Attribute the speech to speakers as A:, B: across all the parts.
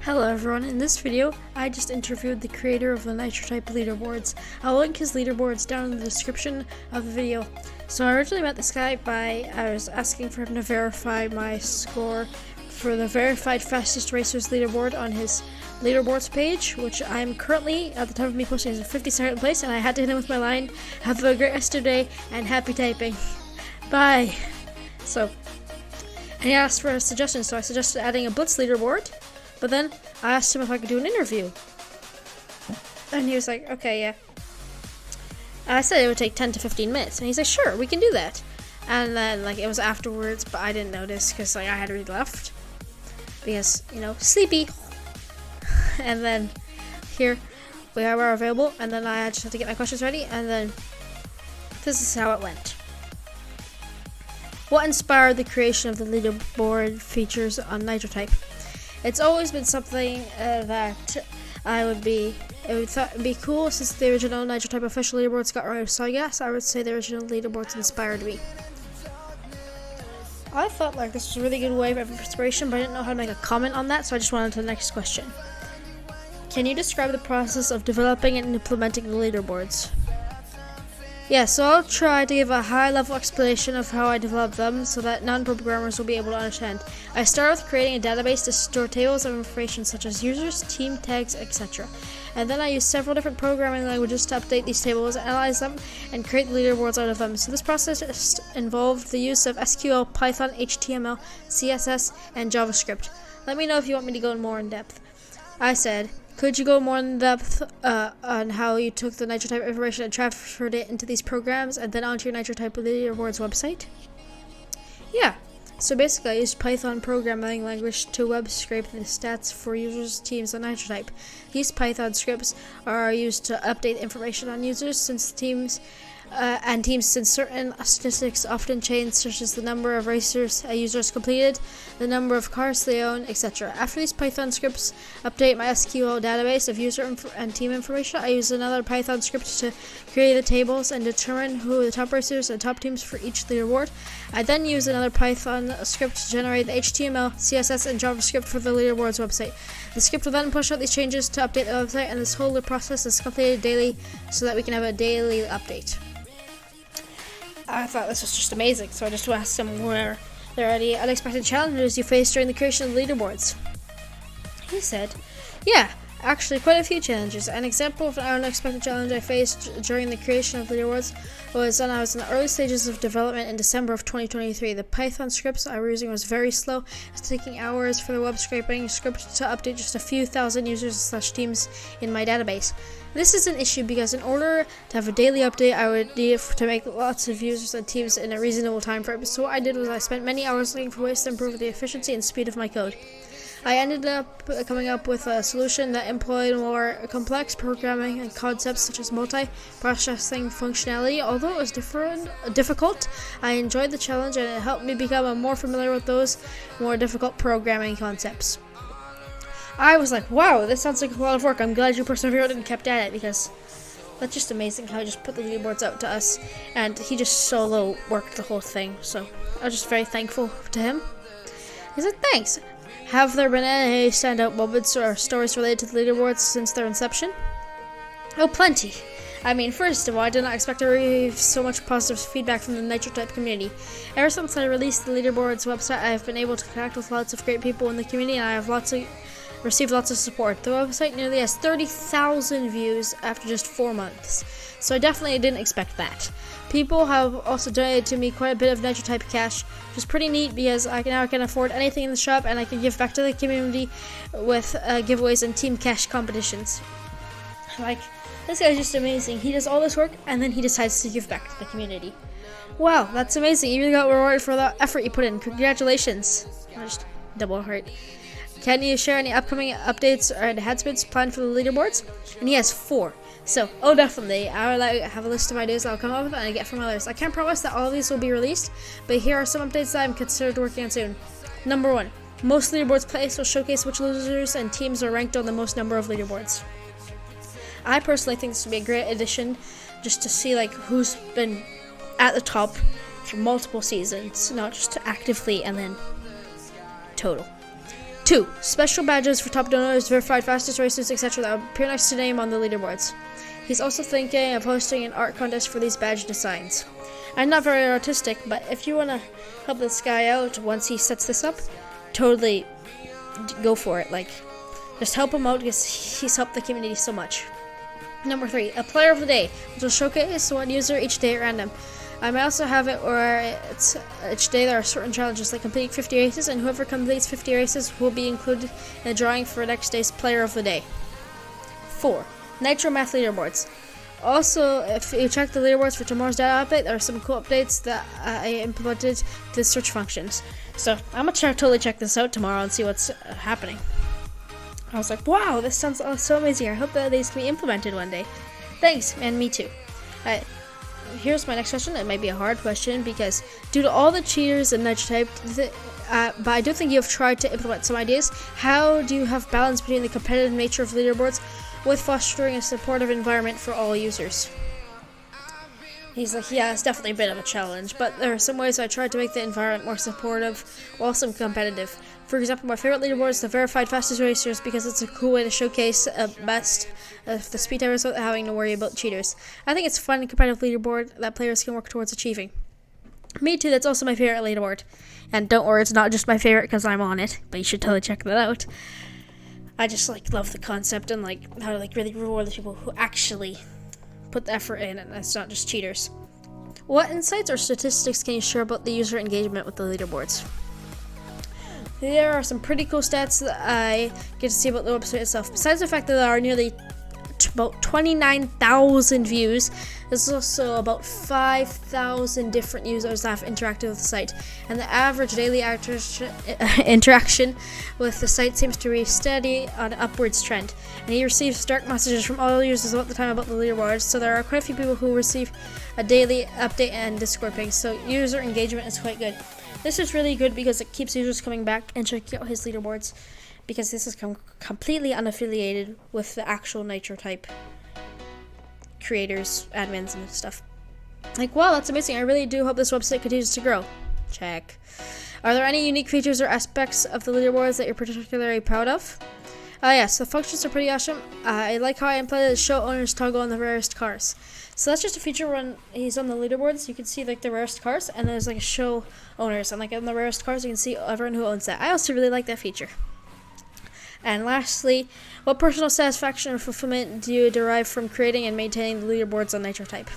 A: Hello everyone, in this video, I just interviewed the creator of the Nitro type leaderboards. I'll link his leaderboards down in the description of the video. So I originally met this guy I was asking for him to verify my score for the verified fastest racers leaderboard on his leaderboards page, which I'm currently, at the time of me posting, is in 52nd place, and I had to hit him with my line, "Have a great rest of the day, and happy typing. Bye." So, and he asked for a suggestion, so I suggested adding a Blitz leaderboard. But then I asked him if I could do an interview. And he was like, okay, yeah. I said it would take 10 to 15 minutes. And he's like, sure, we can do that. And then, it was afterwards, but I didn't notice because, I had already left. Because, sleepy. And then here we are available. And then I just had to get my questions ready. And then this is how it went. What inspired the creation of the leaderboard features on Nitro type? It's always been something that it would be cool since the original Nitro type official leaderboards got rid of. So I guess I would say the original leaderboards inspired me. I thought this was a really good way of inspiration, but I didn't know how to make a comment on that, so I just went on to the next question. Can you describe the process of developing and implementing the leaderboards? Yeah, so I'll try to give a high-level explanation of how I develop them so that non-programmers will be able to understand. I start with creating a database to store tables of information such as users, team tags, etc. And then I use several different programming languages to update these tables, analyze them, and create leaderboards out of them. So this process involved the use of SQL, Python, HTML, CSS, and JavaScript. Let me know if you want me to go more in depth. I said, could you go more in depth on how you took the Nitro type information and transferred it into these programs and then onto your Nitro type leaderboards website? Yeah. So basically, I used Python programming language to web scrape the stats for users' teams on Nitro type. These Python scripts are used to update information on users since teams since certain statistics often change, such as the number of racers a user has completed, the number of cars they own, etc. After these Python scripts update my SQL database of user and team information, I use another Python script to create the tables and determine who are the top racers and top teams for each leaderboard. I then use another Python script to generate the HTML, CSS, and JavaScript for the leaderboards website. The script will then push out these changes to update the website, and this whole process is completed daily so that we can have a daily update. I thought this was just amazing, so I just asked him where there are any unexpected challenges you faced during the creation of the leaderboards. He said, yeah, actually quite a few challenges. An example of an unexpected challenge I faced during the creation of leaderboards was when I was in the early stages of development in December of 2023. The Python scripts I was using was very slow. It was taking hours for the web scraping script to update just a few thousand users/teams in my database. This is an issue because in order to have a daily update, I would need to make lots of users and teams in a reasonable time frame. So what I did was I spent many hours looking for ways to improve the efficiency and speed of my code. I ended up coming up with a solution that employed more complex programming and concepts such as multi-processing functionality. Although it was difficult, I enjoyed the challenge and it helped me become more familiar with those more difficult programming concepts. I was like, wow, this sounds like a lot of work. I'm glad you persevered and kept at it, because that's just amazing how he just put the leaderboards out to us and he just solo worked the whole thing. So I was just very thankful to him. He said, thanks. Have there been any standout moments or stories related to the leaderboards since their inception? Oh, plenty. I mean, first of all, I did not expect to receive so much positive feedback from the Nitro type community. Ever since I released the leaderboards website, I have been able to connect with lots of great people in the community, and I have received lots of support. The website nearly has 30,000 views after just 4 months, so I definitely didn't expect that. People have also donated to me quite a bit of Nitro type cash, which is pretty neat because I can afford anything in the shop and I can give back to the community with giveaways and team cash competitions. This guy's just amazing. He does all this work and then he decides to give back to the community. Wow, that's amazing. You really got rewarded for the effort you put in. Congratulations. I just double heart. Can you share any upcoming updates or enhancements planned for the leaderboards? And he has 4. So, definitely. I will have a list of ideas I'll come up with and I get from others. I can't promise that all of these will be released, but here are some updates that I'm considered working on soon. Number 1. Most leaderboards placed will showcase which losers and teams are ranked on the most number of leaderboards. I personally think this would be a great addition just to see who's been at the top for multiple seasons, not just actively and then total. 2. Special badges for top donors, verified fastest racers, etc. that will appear next to name on the leaderboards. He's also thinking of hosting an art contest for these badge designs. I'm not very artistic, but if you want to help this guy out once he sets this up, totally go for it. Like, just help him out because he's helped the community so much. Number 3, a player of the day, which will showcase one user each day at random. I may also have it where each day there are certain challenges like completing 50 races, and whoever completes 50 races will be included in the drawing for next day's player of the day. 4. Nitro Math Leaderboards. Also, if you check the leaderboards for tomorrow's data update, there are some cool updates that I implemented to the search functions. So I'm going to totally check this out tomorrow and see what's happening. I was like, wow, this sounds so amazing. I hope that these can be implemented one day. Thanks, and me too. Here's my next question. It might be a hard question because due to all the cheaters and Nitro type, but I do think you have tried to implement some ideas. How do you have balance between the competitive nature of leaderboards with fostering a supportive environment for all users? He's like, yeah, it's definitely a bit of a challenge, but there are some ways I tried to make the environment more supportive while also competitive. For example, my favorite leaderboard is the verified fastest racers because it's a cool way to showcase best of the speed timers without having to worry about cheaters. I think it's a fun and competitive leaderboard that players can work towards achieving. Me too, that's also my favorite leaderboard. And don't worry, it's not just my favorite because I'm on it, but you should totally check that out. I just love the concept and how to really reward the people who actually put the effort in, and it's not just cheaters. What insights or statistics can you share about the user engagement with the leaderboards? There are some pretty cool stats that I get to see about the website itself. Besides the fact that there are nearly about 29,000 views, there's also about 5,000 different users that have interacted with the site, and the average daily interaction with the site seems to be steady on an upwards trend. And he receives direct messages from all users all the time about the leaderboards, so there are quite a few people who receive a daily update and Discord ping, so user engagement is quite good. This is really good because it keeps users coming back and checking out his leaderboards, because this is completely unaffiliated with the actual Nitro type creators, admins, and stuff. Wow, that's amazing. I really do hope this website continues to grow. Check. Are there any unique features or aspects of the leaderboards that you're particularly proud of? Yes, the functions are pretty awesome. I like how I implemented the show owners toggle on the rarest cars. So that's just a feature when he's on the leaderboards. You can see the rarest cars, and there's a show owners, and on the rarest cars you can see everyone who owns that. I also really like that feature. And lastly, what personal satisfaction or fulfillment do you derive from creating and maintaining the leaderboards on Nitro type?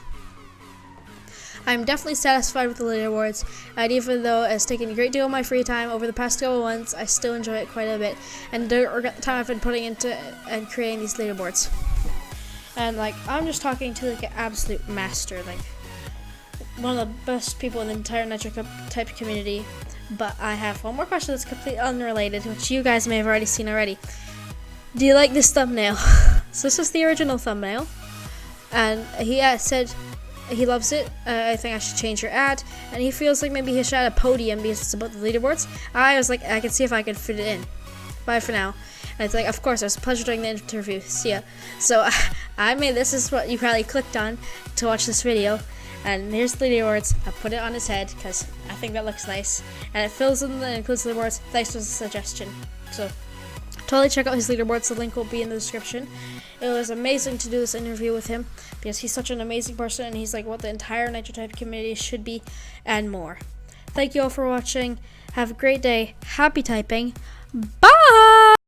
A: I'm definitely satisfied with the leaderboards, and even though it's taken a great deal of my free time over the past couple months, I still enjoy it quite a bit, and don't regret the time I've been putting into and creating these leaderboards. And I'm just talking to an absolute master, one of the best people in the entire Nitro type community. But I have one more question that's completely unrelated, which you guys may have already seen already. Do you like this thumbnail? So this is the original thumbnail, and he said he loves it. I think I should change your ad, and he feels like maybe he should add a podium because it's about the leaderboards. I was like, I can see if I can fit it in. Bye for now. And it's of course, it was a pleasure doing the interview. See ya. So I made this is what you probably clicked on to watch this video. And here's the leaderboards. I put it on his head because I think that looks nice. And it fills in and includes the leaderboards. Thanks for the suggestion. So totally check out his leaderboards. The link will be in the description. It was amazing to do this interview with him because he's such an amazing person, and he's what the entire Nitro type community should be and more. Thank you all for watching. Have a great day. Happy typing. Bye!